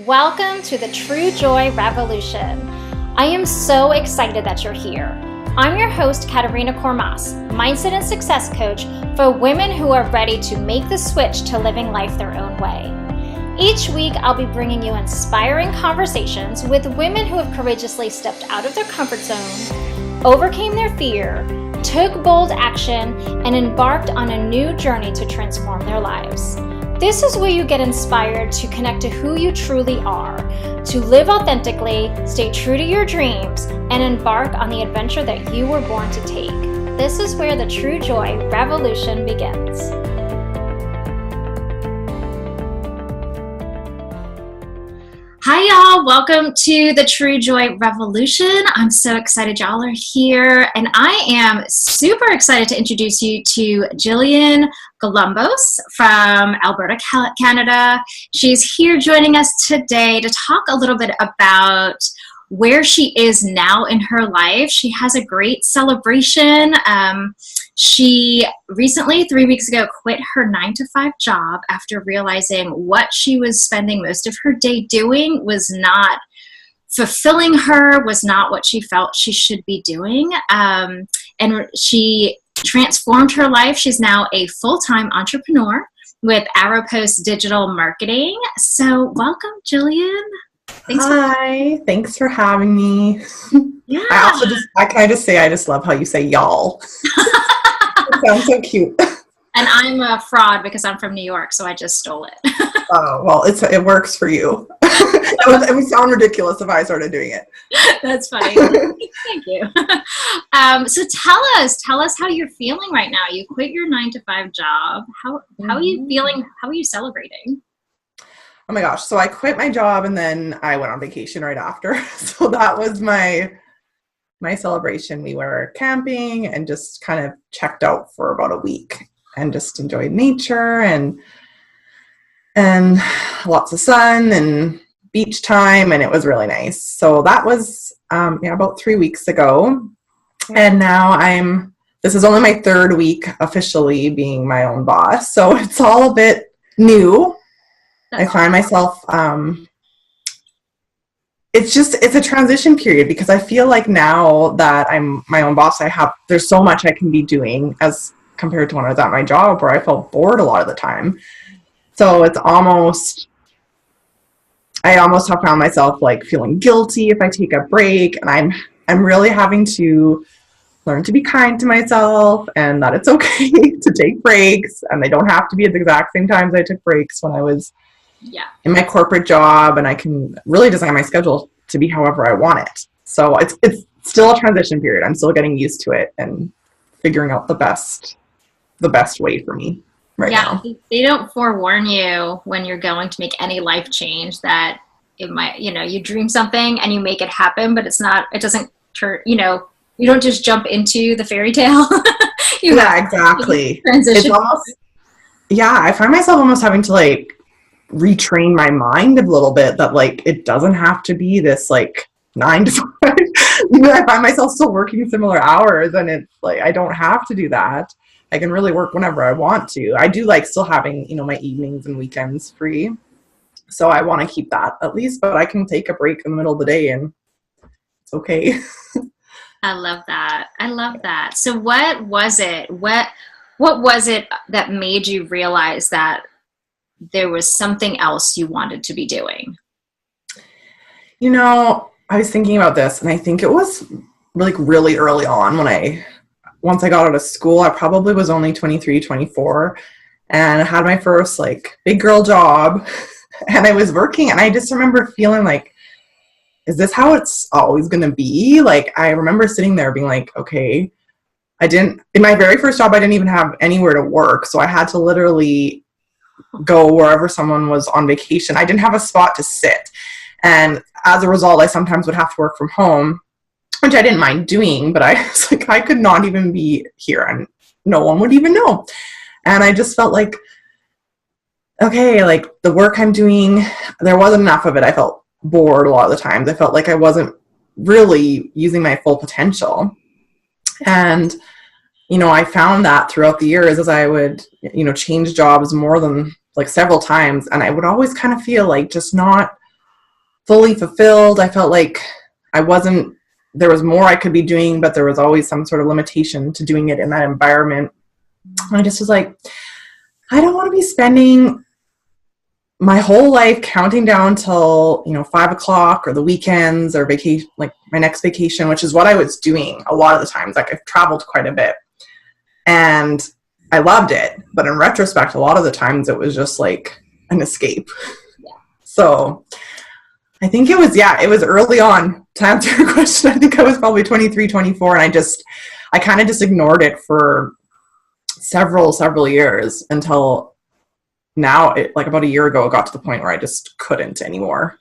Welcome to the True Joy Revolution. I am so excited that you're here. I'm your host, Katerina Kormas, mindset and success coach for women who are ready to make the switch to living life their own way. Each week, I'll be bringing you inspiring conversations with women who have courageously stepped out of their comfort zone, overcame their fear, took bold action, and embarked on a new journey to transform their lives. This is where you get inspired to connect to who you truly are, to live authentically, stay true to your dreams, and embark on the adventure that you were born to take. This is where the True Joy Revolution begins. Hi, y'all. Welcome to the True Joy Revolution. I'm so excited y'all are here, and I am super excited to introduce you to Gillian Galambos from Alberta, Canada. She's here joining us today to talk a little bit about where she is now in her life. She has a great celebration. She recently, 3 weeks ago, quit her 9-to-5 job after realizing what she was spending most of her day doing was not fulfilling her, was not what she felt she should be doing. And she transformed her life. She's now a full-time entrepreneur with Arrowpost Digital Marketing. So welcome, Jillian. Thanks for having me. Yeah. I just love how you say y'all. It sounds so cute. And I'm a fraud because I'm from New York, so I just stole it. Oh, well, it works for you. It would sound ridiculous if I started doing it. That's funny. Thank you. So tell us how you're feeling right now. You quit your 9-to-5 job. How are you feeling? How are you celebrating? Oh my gosh. So I quit my job and then I went on vacation right after. So that was my celebration. We were camping and just kind of checked out for about a week and just enjoyed nature and lots of sun and beach time, and it was really nice. So that was about 3 weeks ago. And now this is only my third week officially being my own boss. So it's all a bit new. I find myself, it's a transition period because I feel like now that I'm my own boss, there's so much I can be doing as compared to when I was at my job where I felt bored a lot of the time. So I almost have found myself like feeling guilty if I take a break, and I'm really having to learn to be kind to myself and that it's okay to take breaks, and they don't have to be at the exact same times I took breaks when I was in my corporate job, and I can really design my schedule to be however I want it. So it's still a transition period. I'm still getting used to it and figuring out the best way for me right now. They don't forewarn you when you're going to make any life change that it might, you dream something and you make it happen, but it doesn't turn, you don't just jump into the fairy tale. Exactly. Transition. I find myself almost having to like retrain my mind a little bit that like it doesn't have to be this like 9-to-5. I find myself still working similar hours, and it's like I don't have to do that. I can really work whenever I want to. I do like still having my evenings and weekends free, so I want to keep that at least, but I can take a break in the middle of the day and it's okay. I love that. So what was it that made you realize that there was something else you wanted to be doing? I was thinking about this, and I think it was like really early on once I got out of school. I probably was only 23, 24, and I had my first like big girl job, and I was working, and I just remember feeling like, is this how it's always going to be? Like, I remember sitting there being like, okay, in my very first job, I didn't even have anywhere to work. So I had to literally go wherever someone was on vacation. I didn't have a spot to sit. And as a result, I sometimes would have to work from home, which I didn't mind doing, but I was like, I could not even be here and no one would even know. And I just felt like, okay, like the work I'm doing, there wasn't enough of it. I felt bored a lot of the times. I felt like I wasn't really using my full potential. And I found that throughout the years as I would, change jobs more than like several times. And I would always kind of feel like just not fully fulfilled. I felt like there was more I could be doing, but there was always some sort of limitation to doing it in that environment. And I just was like, I don't want to be spending my whole life counting down till 5 o'clock or the weekends or vacation, like my next vacation, which is what I was doing a lot of the times. Like I've traveled quite a bit and I loved it, but in retrospect, a lot of the times it was just like an escape. Yeah. So I think it was early on. To answer your question, I think I was probably 23, 24, and I kind of just ignored it for several years until now, like about a year ago, it got to the point where I just couldn't anymore.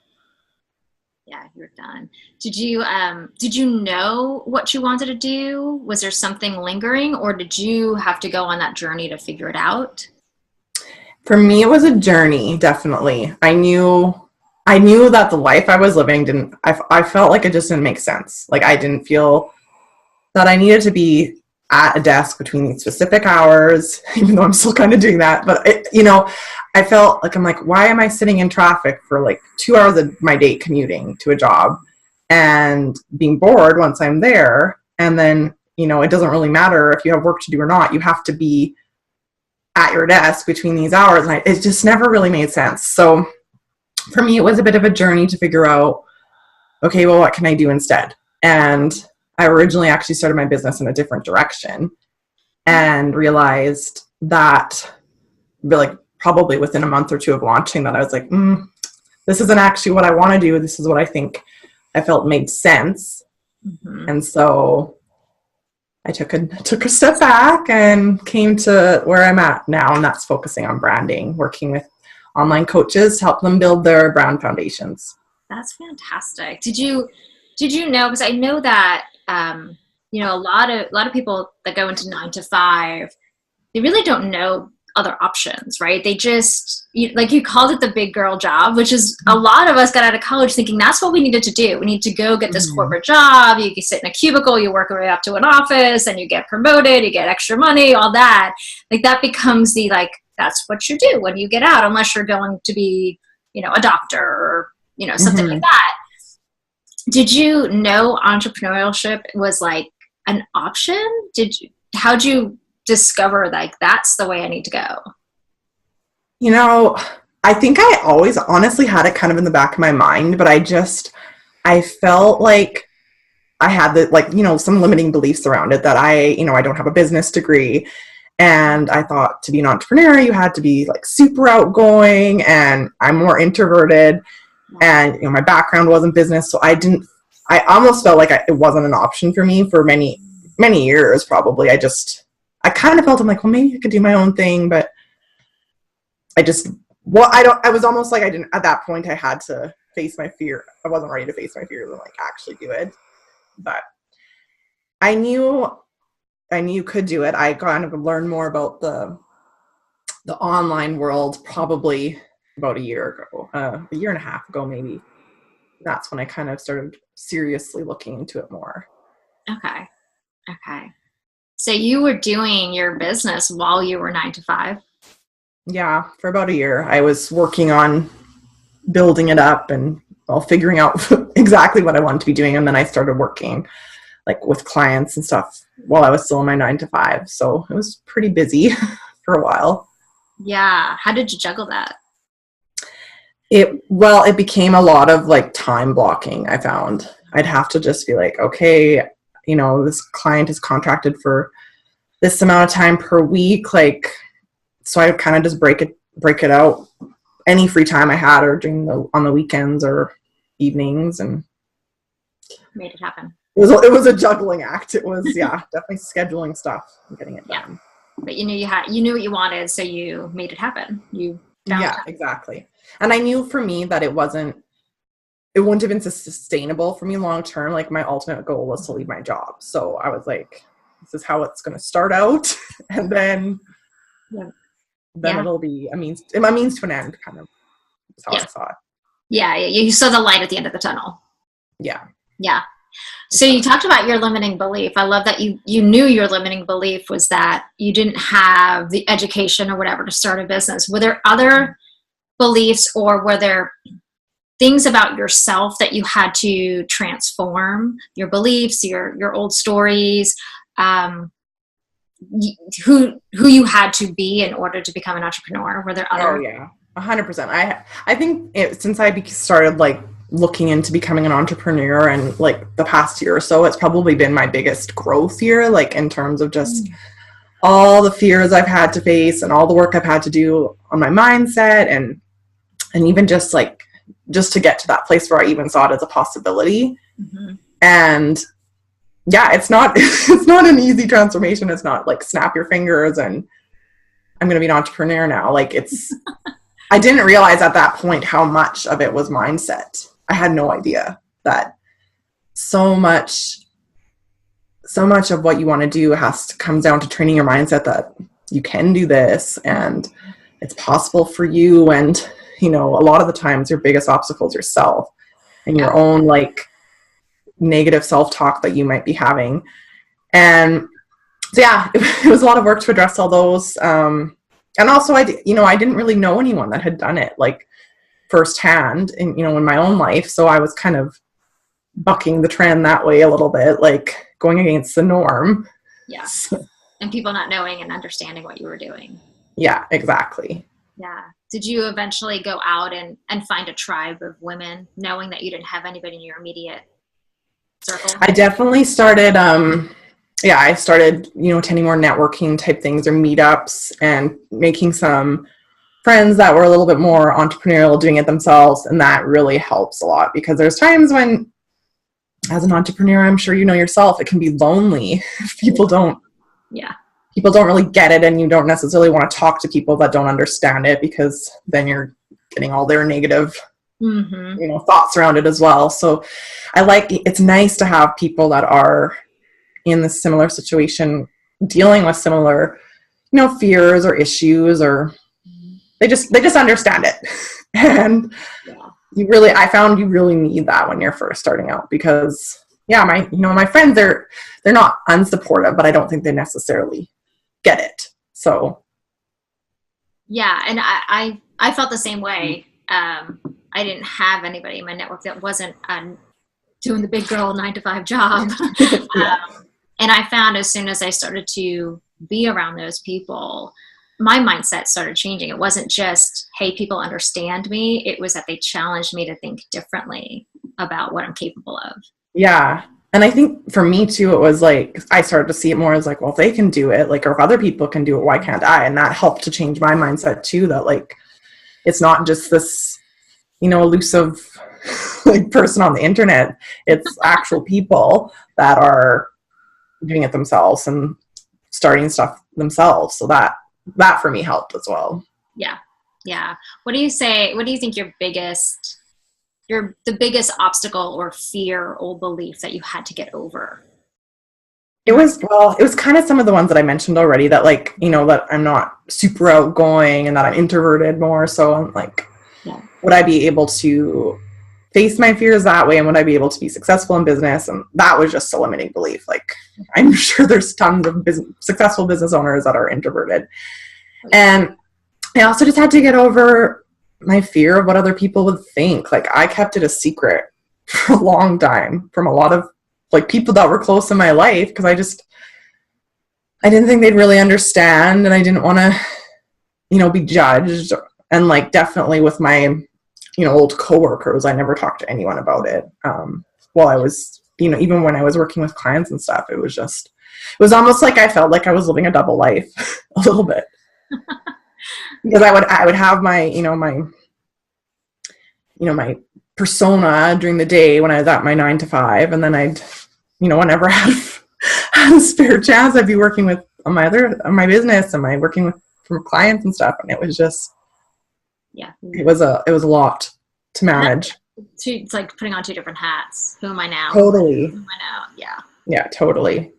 Yeah, you're done. Did you know what you wanted to do? Was there something lingering, or did you have to go on that journey to figure it out? For me, it was a journey, definitely. I knew that the life I was living I felt like it just didn't make sense. Like I didn't feel that I needed to be at a desk between these specific hours, even though I'm still kind of doing that. But I felt like, I'm like, why am I sitting in traffic for like 2 hours of my day commuting to a job and being bored once I'm there? And then, it doesn't really matter if you have work to do or not. You have to be at your desk between these hours. And it just never really made sense. So for me, it was a bit of a journey to figure out, okay, well, what can I do instead? And I originally actually started my business in a different direction and realized that like probably within a month or two of launching that I was like, this isn't actually what I want to do. This is what I think I felt made sense. Mm-hmm. And so I took a step back and came to where I'm at now, and that's focusing on branding, working with online coaches to help them build their brand foundations. That's fantastic. Did you know, because I know that a lot of people that go into 9 to 5, they really don't know other options, right? They just, like you called it the big girl job, which is a lot of us got out of college thinking that's what we needed to do. We need to go get this corporate job. You can sit in a cubicle, you work your way up to an office, and you get promoted, you get extra money, all that. Like that becomes that's what you do when you get out, unless you're going to be, a doctor or, something like that. Did you know entrepreneurship was like an option? How'd you discover like that's the way I need to go? I think I always honestly had it kind of in the back of my mind, but I felt like I had some limiting beliefs around it that I don't have a business degree. And I thought to be an entrepreneur, you had to be like super outgoing, and I'm more introverted, and my background wasn't business. So I almost felt like it wasn't an option for me for many, many years, probably. I kind of felt, I'm like, well, maybe I could do my own thing, but I was almost like at that point I had to face my fear. I wasn't ready to face my fears and like actually do it. But I knew you could do it. I kind of learned more about the online world probably about a year ago, a year and a half ago, maybe. That's when I kind of started seriously looking into it more. Okay. So you were doing your business while you were 9 to 5? Yeah, for about a year. I was working on building it up and figuring out exactly what I wanted to be doing. And then I started working like with clients and stuff while I was still in my 9 to 5. So it was pretty busy for a while. Yeah. How did you juggle that? It became a lot of like time blocking. I found I'd have to just be like, okay, this client is contracted for this amount of time per week. Like, so I would kind of just break it out any free time I had, or on the weekends or evenings, and made it happen. It was a juggling act. It was, definitely scheduling stuff and getting it done. But you knew what you wanted, so you made it happen. Exactly. And I knew for me that it wouldn't have been sustainable for me long term. Like my ultimate goal was to leave my job. So I was like, this is how it's going to start out, and then it'll be a means to an end, kind of. That's how I saw it. Yeah, you saw the light at the end of the tunnel. Yeah. So you talked about your limiting belief. I love that you knew your limiting belief was that you didn't have the education or whatever to start a business. Were there other beliefs, or were there things about yourself that you had to transform, your beliefs, your old stories, who you had to be in order to become an entrepreneur? Were there other? Oh yeah, 100%. I think since I started like looking into becoming an entrepreneur and like the past year or so, it's probably been my biggest growth year, like in terms of just all the fears I've had to face and all the work I've had to do on my mindset and even just to get to that place where I even saw it as a possibility. Mm-hmm. And yeah, it's not an easy transformation. It's not like snap your fingers and I'm going to be an entrepreneur now. Like I didn't realize at that point how much of it was mindset. I had no idea that so much of what you want to do comes down to training your mindset that you can do this and it's possible for you. And, you know, a lot of the times your biggest obstacle is yourself and your own like negative self-talk that you might be having. And so, yeah, it was a lot of work to address all those. And also I didn't really know anyone that had done it like firsthand in my own life. So I was kind of bucking the trend that way a little bit, like going against the norm. Yeah. And people not knowing and understanding what you were doing. Yeah, exactly. Yeah. Did you eventually go out and find a tribe of women, knowing that you didn't have anybody in your immediate circle? I definitely started, I started, attending more networking type things or meetups and making some friends that were a little bit more entrepreneurial, doing it themselves. And that really helps a lot because there's times when, as an entrepreneur, I'm sure you know yourself, it can be lonely. People don't really get it, and you don't necessarily want to talk to people that don't understand it because then you're getting all their negative, thoughts around it as well. So it's nice to have people that are in this similar situation, dealing with similar, fears or issues, or they just understand it. And I found you really need that when you're first starting out because my friends, they're not unsupportive, but I don't think they necessarily get it. So yeah. And I felt the same way. I didn't have anybody in my network that wasn't doing the big girl 9-to-5 job. And I found as soon as I started to be around those people, my mindset started changing. It wasn't just, hey, people understand me. It was that they challenged me to think differently about what I'm capable of. Yeah. And I think for me too, it was like, I started to see it more as like, well, if they can do it, like, or if other people can do it, why can't I? And that helped to change my mindset too, that like, it's not just this, elusive like person on the internet. It's actual people that are doing it themselves and starting stuff themselves. So that for me helped as well. Yeah. Yeah. What do you think the biggest obstacle or fear or belief that you had to get over? It was kind of some of the ones that I mentioned already, that like, that I'm not super outgoing and that I'm introverted more. So I'm like, would I be able to face my fears that way? And would I be able to be successful in business? And that was just a limiting belief. Like, I'm sure there's tons of successful business owners that are introverted. And I also just had to get over my fear of what other people would think. Like, I kept it a secret for a long time from a lot of like people that were close in my life because I didn't think they'd really understand, and I didn't want to, be judged. And like, definitely with my, old coworkers, I never talked to anyone about it. While I was, even when I was working with clients and stuff, it was almost like I felt like I was living a double life a little bit. Because I would have my, my persona during the day when I was at my 9-to-5, and then I'd, whenever I had a spare chance, I'd be working on my business, and working with from clients and stuff, and it was just, it was a lot to manage. It's like putting on two different hats. Who am I now? Totally. Who am I now? Yeah. Yeah, totally.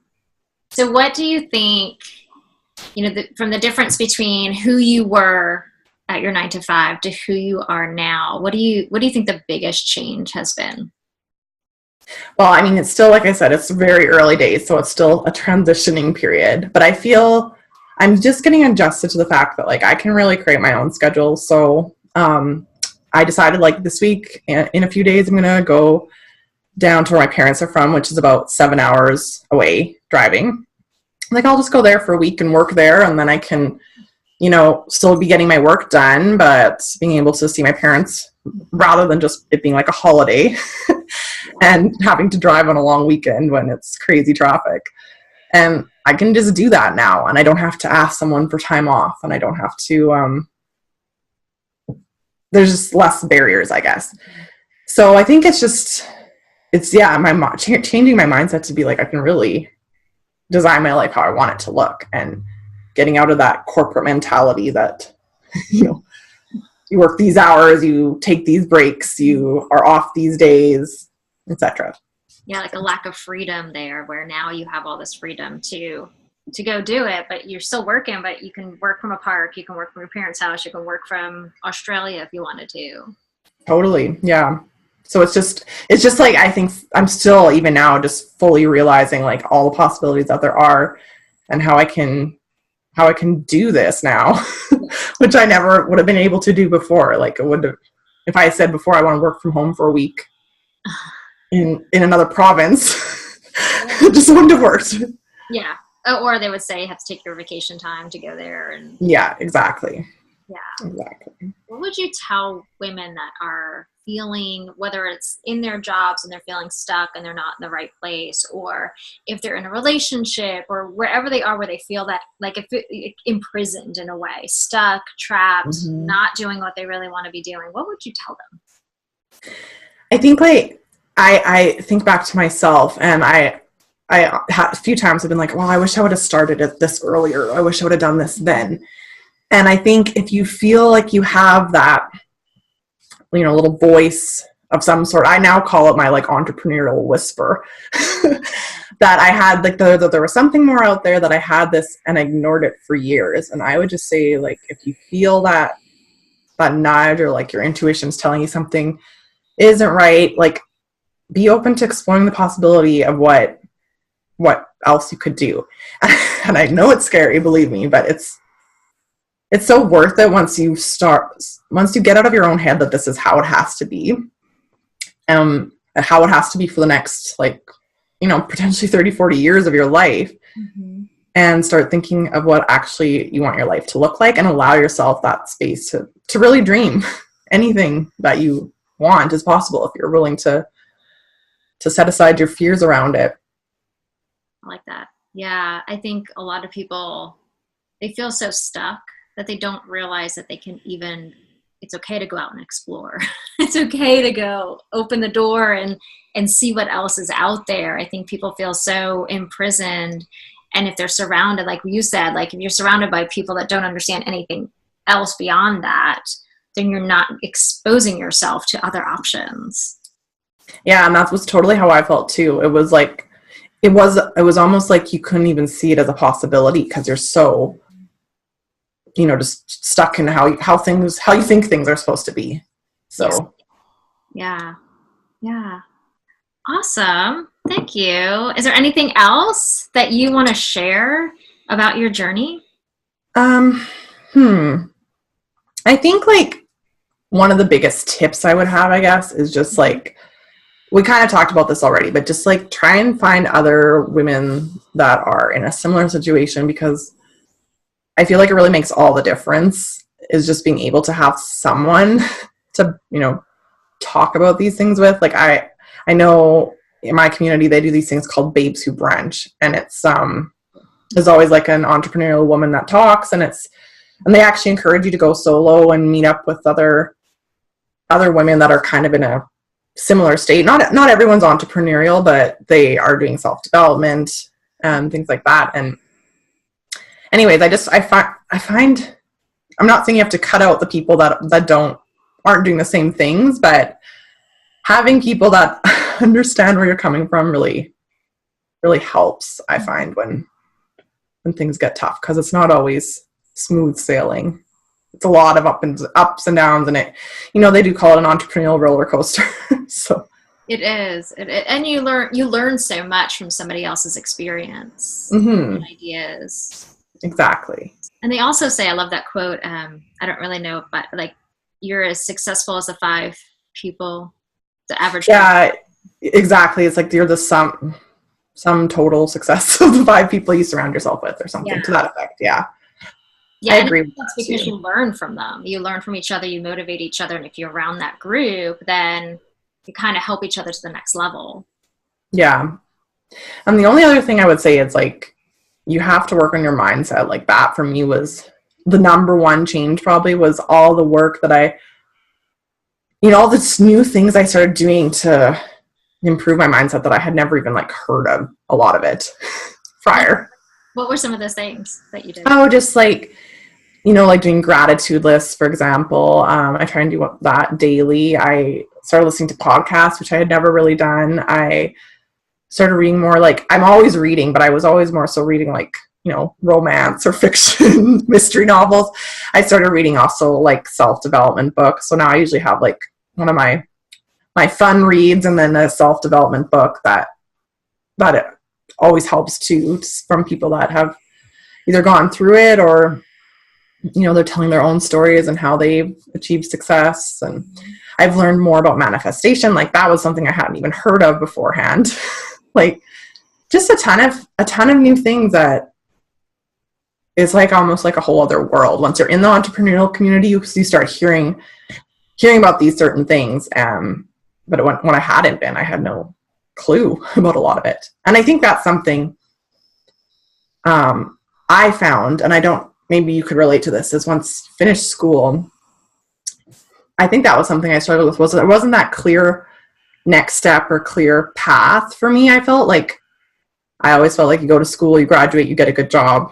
So what do you think, from the difference between who you were at your 9-to-5 to who you are now, what do you think the biggest change has been? Well, I mean, it's still, like I said, it's very early days, so it's still a transitioning period, but I feel I'm just getting adjusted to the fact that like I can really create my own schedule. So, I decided like this week, in a few days, I'm going to go down to where my parents are from, which is about 7 hours away driving. Like, I'll just go there for a week and work there, and then I can, still be getting my work done, but being able to see my parents rather than just it being like a holiday and having to drive on a long weekend when it's crazy traffic. And I can just do that now, and I don't have to ask someone for time off, and I don't have to, there's just less barriers, I guess. So I think changing my mindset to be like, I can really design my life how I want it to look, and getting out of that corporate mentality that, you work these hours, you take these breaks, you are off these days, etc. Yeah, like a lack of freedom there, where now you have all this freedom to go do it, but you're still working, but you can work from a park, you can work from your parents' house, you can work from Australia if you wanted to. Totally. Yeah. So it's just like, I think I'm still even now just fully realizing like all the possibilities that there are and how I can do this now, which I never would have been able to do before. Like, it would have, if I had said before I want to work from home for a week in another province, it just wouldn't have worked. Yeah. Or they would say you have to take your vacation time to go there. And yeah, exactly. Yeah. Exactly. What would you tell women that are feeling, whether it's in their jobs and they're feeling stuck and they're not in the right place, or if they're in a relationship or wherever they are where they feel that like imprisoned in a way, stuck, trapped, not doing what they really want to be doing, what would you tell them? I think like I think back to myself, and I a few times have been like, well, I wish I would have started it this earlier. I wish I would have done this then. And I think if you feel like you have that, little voice of some sort, I now call it my like entrepreneurial whisper, that I had like that there was something more out there, that I had this and I ignored it for years. And I would just say, like, if you feel that nudge, or like your intuition's telling you something isn't right, like, be open to exploring the possibility of what else you could do. And I know it's scary, believe me, but it's so worth it once you get out of your own head that this is how it has to be, and how it has to be for the next, like, potentially 30, 40 years of your life, and start thinking of what actually you want your life to look like, and allow yourself that space to really dream. Anything that you want is possible if you're willing to set aside your fears around it. I like that. Yeah, I think a lot of people, they feel so stuck that they don't realize that they can even, it's okay to go out and explore. It's okay to go open the door and see what else is out there. I think people feel so imprisoned. And if they're surrounded, like you said, like if you're surrounded by people that don't understand anything else beyond that, then you're not exposing yourself to other options. Yeah, and that was totally how I felt too. It was like, it was almost like you couldn't even see it as a possibility, because you're so, just stuck in how you think things are supposed to be. So yeah. Awesome. Thank you. Is there anything else that you want to share about your journey? I think like one of the biggest tips I would have, I guess, is just like, we kind of talked about this already, but just like try and find other women that are in a similar situation, because I feel like it really makes all the difference, is just being able to have someone to, talk about these things with. Like I know in my community, they do these things called Babes Who Brunch, and it's, there's always like an entrepreneurial woman that talks, and they actually encourage you to go solo and meet up with other women that are kind of in a similar state. Not everyone's entrepreneurial, but they are doing self-development and things like that. And anyways, I find I'm not saying you have to cut out the people that aren't doing the same things, but having people that understand where you're coming from really, really helps, I find, when things get tough, because it's not always smooth sailing. It's a lot of ups and downs, and it, they do call it an entrepreneurial roller coaster. So it is, and you learn so much from somebody else's experience and ideas. Exactly. And they also say, I love that quote. I don't really know, but like, you're as successful as the 5 people, the average. Yeah, exactly. It's like you're the sum total success of the 5 people you surround yourself with, or something to that effect. Yeah. Yeah, I and agree with that's that because too. you learn from them. You learn from each other, you motivate each other, and if you're around that group, then you kind of help each other to the next level. Yeah. And the only other thing I would say is like you have to work on your mindset. Like that for me was the number one change, probably, was all the work that all this new things I started doing to improve my mindset that I had never even like heard of a lot of it prior. What were some of those things that you did? Oh, just like, like doing gratitude lists, for example. I try and do that daily. I started listening to podcasts, which I had never really done. I started reading more, like, I'm always reading, but I was always more so reading like, romance or fiction, mystery novels. I started reading also like self-development books. So now I usually have like one of my fun reads and then a self-development book that it always helps too, from people that have either gone through it or they're telling their own stories and how they've achieved success. And I've learned more about manifestation. Like that was something I hadn't even heard of beforehand. Like just a ton of new things that is like almost like a whole other world. Once you're in the entrepreneurial community, you start hearing about these certain things. But when I hadn't been, I had no clue about a lot of it. And I think that's something I found, and I don't, maybe you could relate to this, is once finished school, I think that was something I struggled with, there wasn't that clear next step or clear path for me. I always felt like you go to school, you graduate, you get a good job,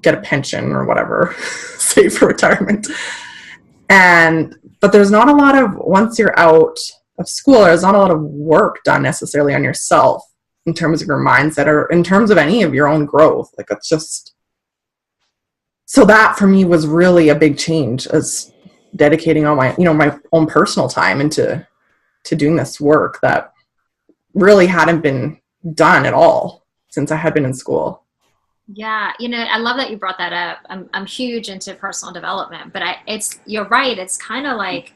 get a pension or whatever, save for retirement. But there's not a lot of, once you're out of school, there's not a lot of work done necessarily on yourself in terms of your mindset or in terms of any of your own growth. Like it's just, so that for me was really a big change, as dedicating all my, my own personal time into doing this work that really hadn't been done at all since I had been in school. Yeah, I love that you brought that up. I'm huge into personal development, but you're right. It's kind of like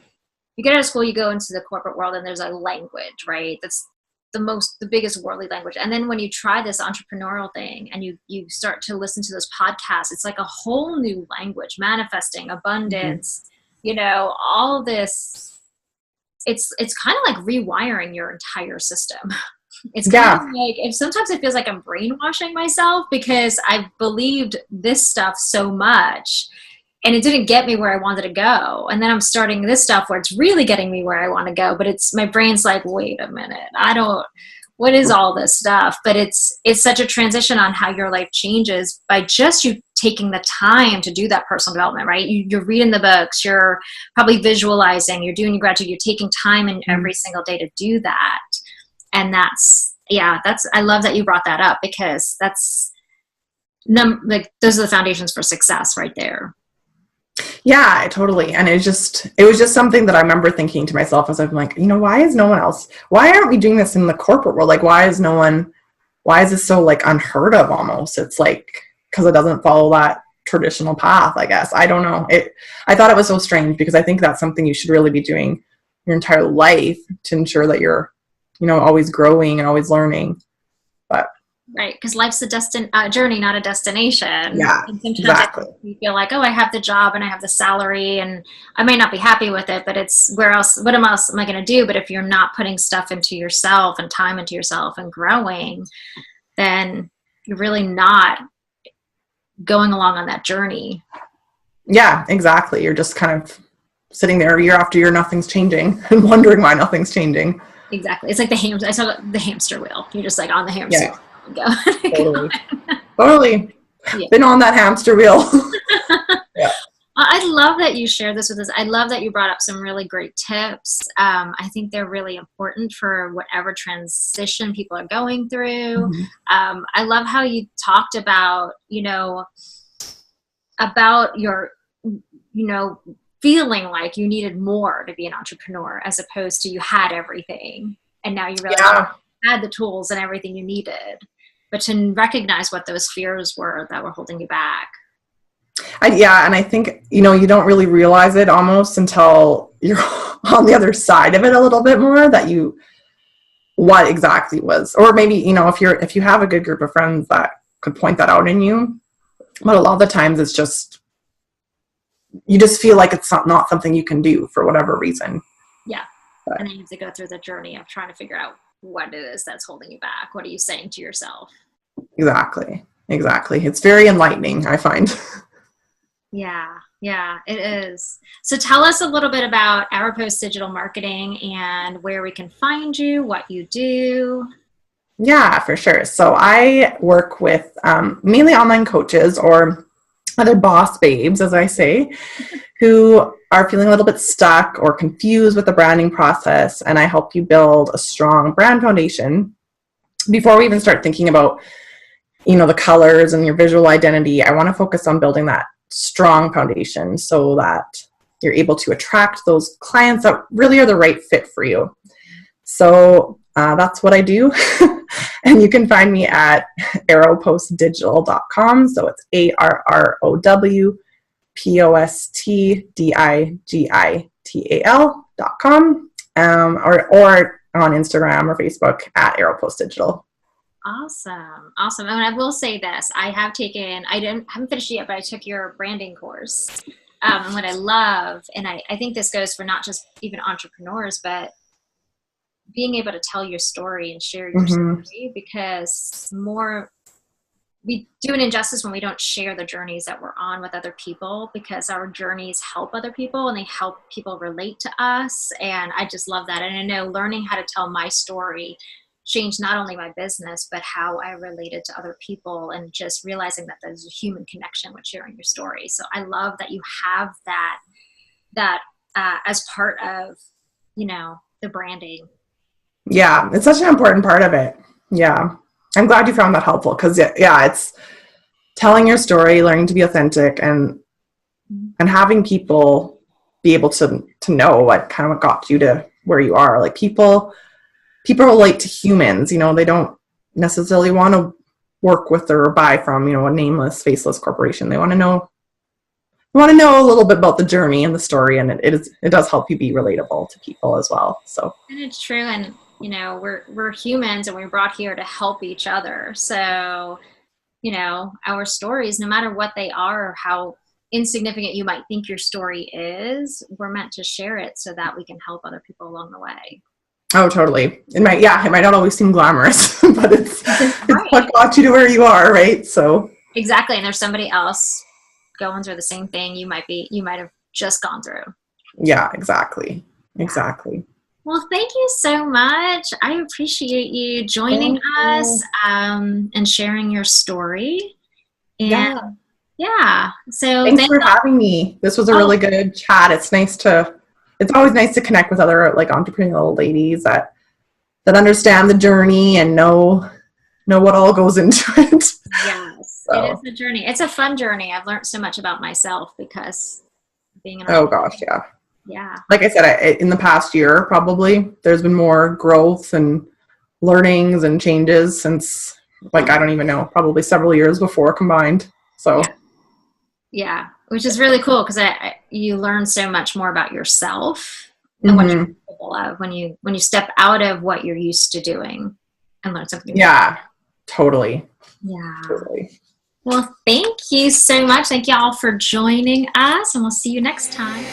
you get out of school, you go into the corporate world, and there's a language, right? That's the biggest worldly language. And then when you try this entrepreneurial thing and you start to listen to those podcasts, it's like a whole new language, manifesting, abundance, all this. It's kind of like rewiring your entire system. It's kind of like, sometimes it feels like I'm brainwashing myself because I believed this stuff so much and it didn't get me where I wanted to go. And then I'm starting this stuff where it's really getting me where I want to go. But my brain's like, wait a minute, what is all this stuff? But it's such a transition on how your life changes by just you taking the time to do that personal development, right? You're reading the books, you're probably visualizing, you're doing your gratitude, you're taking time in every single day to do that. And I love that you brought that up, because that's like, those are the foundations for success right there. Yeah, totally. And it was just something that I remember thinking to myself as I'm like, why aren't we doing this in the corporate world? Like, why is this so like unheard of almost? It's like, because it doesn't follow that traditional path, I guess. I don't know. I thought it was so strange, because I think that's something you should really be doing your entire life to ensure that you're always growing and always learning. But right, because life's a journey, not a destination. Yeah, and sometimes exactly. you feel like, oh, I have the job and I have the salary and I may not be happy with it, but it's what else am I going to do? But if you're not putting stuff into yourself and time into yourself and growing, then you're really not going along on that journey. Yeah, exactly. You're just kind of sitting there year after year, nothing's changing, and wondering why nothing's changing. Exactly. It's like I saw the hamster wheel. You're just like on the hamster wheel. Totally. Totally. Yeah. Been on that hamster wheel. Yeah. I love that you shared this with us. I love that you brought up some really great tips. I think they're really important for whatever transition people are going through. Mm-hmm. I love how you talked about, about your, feeling like you needed more to be an entrepreneur, as opposed to you had everything and now you realize you had the tools and everything you needed, but to recognize what those fears were that were holding you back. Yeah, and I think, you don't really realize it almost until you're on the other side of it a little bit more, that what exactly was, or maybe, if you have a good group of friends that could point that out in you, but a lot of the times it's just, you just feel like it's not something you can do for whatever reason. Yeah. But, and then you have to go through the journey of trying to figure out what it is that's holding you back. What are you saying to yourself? Exactly. It's very enlightening, I find. Yeah, it is. So tell us a little bit about Aeropost Digital Marketing and where we can find you, what you do. Yeah, for sure. So I work with mainly online coaches, or other boss babes, as I say, who are feeling a little bit stuck or confused with the branding process. And I help you build a strong brand foundation before we even start thinking about, the colors and your visual identity. I want to focus on building that strong foundation so that you're able to attract those clients that really are the right fit for you. So that's what I do. And you can find me at aeropostdigital.com. So it's ARROWPOSTDIGITAL.com, or on Instagram or Facebook at aeropostdigital. Awesome. And I will say this, I haven't finished it yet, but I took your branding course. And what I love, and I think this goes for not just even entrepreneurs, but being able to tell your story and share your story, because we do an injustice when we don't share the journeys that we're on with other people, because our journeys help other people and they help people relate to us. And I just love that. And I know learning how to tell my story changed not only my business, but how I related to other people, and just realizing that there's a human connection with sharing your story. So I love that you have that as part of, the branding. Yeah, it's such an important part of it. Yeah. I'm glad you found that helpful, because it's telling your story, learning to be authentic, and having people be able to know what got you to where you are. Like people relate to humans, they don't necessarily want to work with or buy from, a nameless, faceless corporation. They want to know a little bit about the journey and the story, and it does help you be relatable to people as well. So, and it's true. And we're humans, and we're brought here to help each other. So, our stories, no matter what they are or how insignificant you might think your story is, we're meant to share it so that we can help other people along the way. Oh, totally. It might not always seem glamorous, but it's what got you to where you are, right? So exactly. And there's somebody else going through the same thing you might have just gone through. Yeah, exactly. Well, thank you so much. I appreciate you joining us and sharing your story. And so thanks for having me. This was a really good chat. It's always nice to connect with other entrepreneurial ladies that understand the journey and know what all goes into it. Yes, so. It is a journey. It's a fun journey. I've learned so much about myself because being an yeah. Like I said, in the past year, probably there's been more growth and learnings and changes since, I don't even know, probably several years before combined. So yeah, which is really cool, because you learn so much more about yourself and what you're capable of when you step out of what you're used to doing and learn something new. Yeah, totally. Yeah. Totally. Well, thank you so much. Thank you all for joining us, and we'll see you next time.